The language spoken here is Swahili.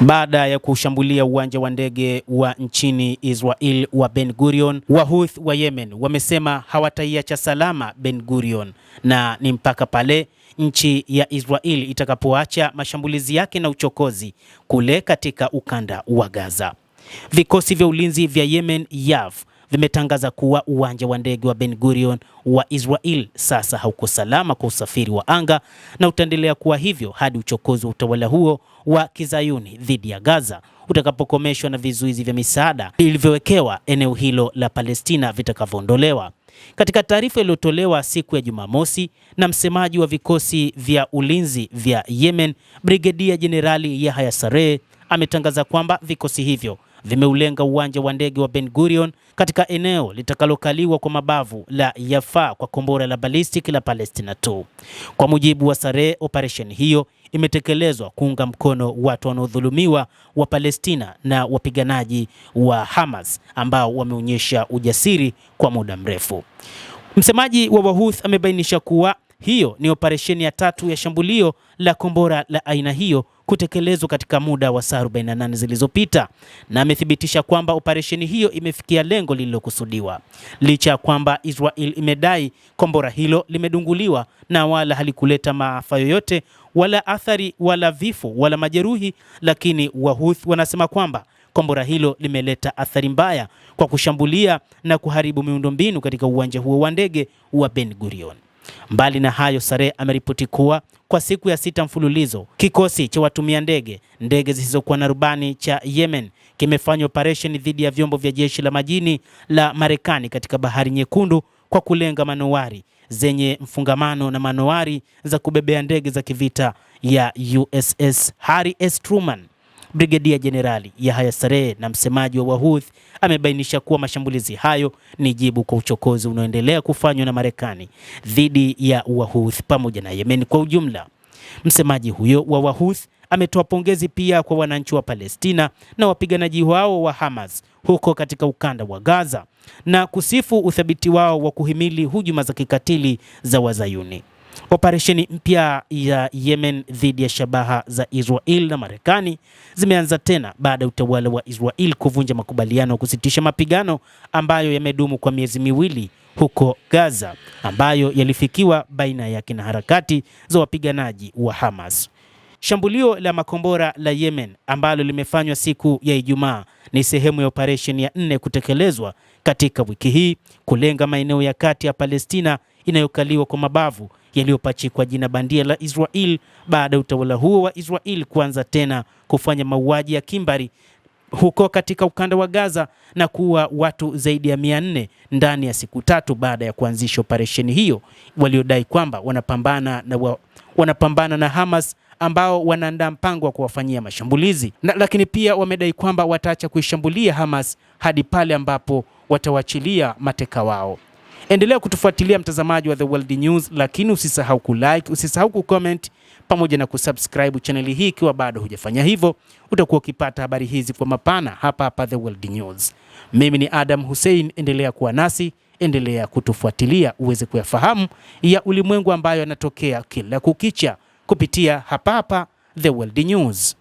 Baada ya kushambulia uwanja wa ndege wa nchini Israel wa Ben Gurion, Wahouthi wa Yemen wamesema hawataiacha salama Ben Gurion na ni mpaka pale nchi ya Israel itakapoacha mashambulizi yake na uchokozi kule katika ukanda wa Gaza. Vikosi vya ulinzi vya Yemen YAV vimetangaza kuwa uwanja wa ndege wa Ben Gurion wa Israel sasa hauko salama kwa usafiri wa anga na utaendelea kuwa hivyo hadi uchokozi wa utawala huo wa Kizayuni dhidi ya Gaza utakapokomeshwa na vizuizi vya misaada vilivyowekewa eneo hilo la Palestina vitakavyoondolewa. Katika taarifa iliyotolewa siku ya Jumamosi na msemaji wa vikosi vya ulinzi vya Yemen, Brigedia Jenerali Yahya Saree ametangaza kwamba vikosi hivyo vimeulenga uwanja wa ndege wa Ben Gurion katika eneo litakalokaliwa kwa mabavu la Yafa kwa kombora la ballistic la Palestina 2. Kwa mujibu wa Saree, operation hiyo imetekelezwa kuunga mkono watu wanaodhulumiwa wa Palestina na wapiganaji wa Hamas ambao wameonyesha ujasiri kwa muda mrefu. Msemaji wa Wahouthi amebainisha kuwa hiyo ni operesheni ya tatu ya shambulio la kombora la aina hiyo kutekelezwa katika muda wa saa 48 zilizopita, na amethibitisha kwamba operesheni hiyo imefikia lengo lililokusudiwa. Licha ya kwamba Israel imedai kombora hilo limedunguliwa na wala halikuleta maafa yoyote wala athari wala vifo wala majeruhi, lakini Wahouthi wanasema kwamba kombora hilo limeleta athari mbaya kwa kushambulia na kuharibu miundombinu katika uwanja huo wa ndege wa Ben Gurion. Mbali na hayo, Saree ameripoti kuwa kwa siku ya 6 mfululizo kikosi cha watumia ndege zisizokuwa na rubani cha Yemen kimefanya operation dhidi ya vyombo vya jeshi la majini la Marekani katika Bahari Nyekundu kwa kulenga manowari zenye mfungamano na manowari za kubebea ndege za kivita ya USS Harry S. Truman. Brigedia Jenerali Yahya Saree na msemaji wa Wahouthi amebainisha kuwa mashambulizi hayo ni jibu kwa uchokozi unaoendelea kufanywa na Marekani dhidi ya Wahouthi pamoja na Yemen kwa ujumla. Msemaji huyo wa Wahouthi ametoa pongezi pia kwa wananchi wa Palestina na wapiganaji wao wa Hamas huko katika ukanda wa Gaza na kusifu uthabiti wao wa kuhimili hujuma za kikatili za Wazayuni. Operesheni mpya ya Yemen dhidi ya shabaha za Israel na Marekani zimeanza tena baada ya utawala wa Israel kuvunja makubaliano ya kusitisha mapigano ambayo yamedumu kwa miezi miwili huko Gaza, ambayo yalifikiwa baina yake na harakati za wapiganaji wa Hamas. Shambulio la makombora la Yemen ambalo limefanywa siku ya Ijumaa ni sehemu ya operesheni ya 4 kutekelezwa katika wiki hii kulenga maeneo ya kati ya Palestina inayokaliwa kwa mabavu yaliyopachikwa jina bandia la Israel baada ya utawala huo wa Israel kuanza tena kufanya mauaji ya kimbari huko katika ukanda wa Gaza na kuua watu zaidi ya 400 ndani ya siku 3 baada ya kuanzisha operesheni hiyo, waliodai kwamba wanapambana na Hamas ambao wanaandaa mpango wa kuwafanyia mashambulizi lakini pia wamedai kwamba wataacha kuishambulia Hamas hadi pale ambapo watawachilia mateka wao. Endelea kutufuatilia mtazamaji wa The World News, lakini usisahau kulike, usisahau kucomment pamoja na kusubscribe channel hii ikiwa bado hujafanya hivyo. Utakuwa ukipata habari hizi kwa mapana hapa The World News. Mimi ni Adam Hussein, endelea kuwa nasi, endelea kutufuatilia uweze kuyafahamu ya ulimwengu ambayo yanatokea kila kukicha kupitia hapa The World News.